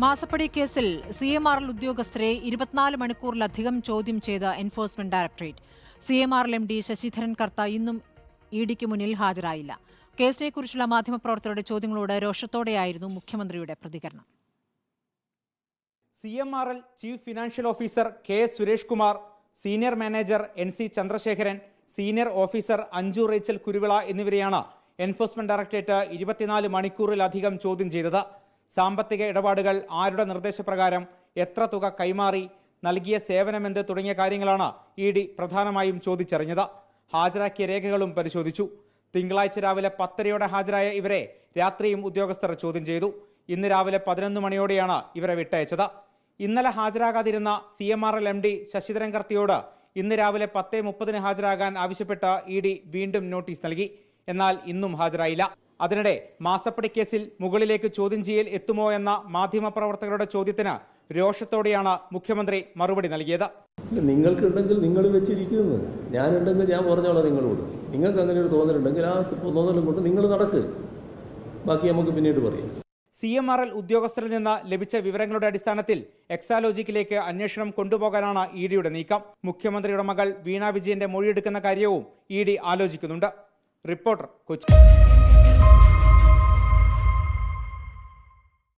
മാസപ്പടി കേസിൽ CMRL ഉദ്യോഗസ്ഥരെ 24 മണിക്കൂറിലധികം ചോദ്യം ചെയ്ത enforcement directorate. CMRL MD Sasidharan Kartha ഇന്നും ഇഡിക്ക് മുന്നിൽ ഹാജരായില്ല. കേസിനെക്കുറിച്ചുള്ള മാധ്യമപ്രവർത്തകരുടെ ചോദ്യങ്ങളോട് രോഷത്തോടെയായിരുന്നു മുഖ്യമന്ത്രിയുടെ പ്രതികരണം. CMRL chief financial officer K. Suresh Kumar, senior manager NC Chandrasekharan, senior officer Anju Rachel Kuruvila എന്നിവരെയാണ് എൻഫോഴ്സ്മെന്റ് ഡയറക്ടറേറ്റ് 24 മണിക്കൂറിലധികം ചോദ്യം ചെയ്തത്. സാമ്പത്തിക ഇടപാടുകൾ ആരുടെ നിർദ്ദേശപ്രകാരം എത്ര തുക കൈമാറി, നൽകിയ സേവനമെന്ത് തുടങ്ങിയ കാര്യങ്ങളാണ് ഇഡി പ്രധാനമായും ചോദിച്ചറിഞ്ഞത്. ഹാജരാക്കിയ രേഖകളും പരിശോധിച്ചു. തിങ്കളാഴ്ച രാവിലെ 10:30 ഹാജരായ ഇവരെ രാത്രിയും ഉദ്യോഗസ്ഥർ ചോദ്യം ചെയ്തു. ഇന്ന് രാവിലെ 11 മണിയോടെയാണ് ഇവരെ വിട്ടയച്ചത്. ഇന്നലെ ഹാജരാകാതിരുന്ന CMRL MD ശശിധരൻ കർത്തയോട് ഇന്ന് രാവിലെ 10:30 ഹാജരാകാൻ ആവശ്യപ്പെട്ട് ഇഡി വീണ്ടും നോട്ടീസ് നൽകി. എന്നാൽ ഇന്നും ഹാജരായില്ല. അതിനിടെ മാസപ്പടി കേസിൽ മുകളിലേക്ക് ചോദ്യം ചെയ്യൽ എത്തുമോ എന്ന മാധ്യമപ്രവർത്തകരുടെ ചോദ്യത്തിന് രോഷത്തോടെയാണ് മുഖ്യമന്ത്രി മറുപടി നൽകിയത്. നിങ്ങൾക്കുണ്ടെങ്കിൽ നിങ്ങൾ വെച്ചിരിക്കുന്നു, ഞാനുണ്ടെങ്കിൽ ഞാൻ പറഞ്ഞോളാം നിങ്ങളോട്. നിങ്ങൾക്ക് അങ്ങനെ ഒരു തോന്നലുണ്ടെങ്കിൽ ആ തോന്നലും കൊണ്ട് നിങ്ങൾ നടക്ക്, ബാക്കി നമുക്ക് പിന്നീട് പറയാം. CMRL ഉദ്യോഗസ്ഥരിൽ നിന്ന് ലഭിച്ച വിവരങ്ങളുടെ അടിസ്ഥാനത്തിൽ എക്സാലോജിക്കിലേക്ക് അന്വേഷണം കൊണ്ടുപോകാനാണ് ഇഡിയുടെ നീക്കം. മുഖ്യമന്ത്രിയുടെ മകൾ വീണ വിജയന്റെ മൊഴിയെടുക്കുന്ന കാര്യവും ഇഡി ആലോചിക്കുന്നുണ്ട്. റിപ്പോർട്ടർ, കൊച്ചി.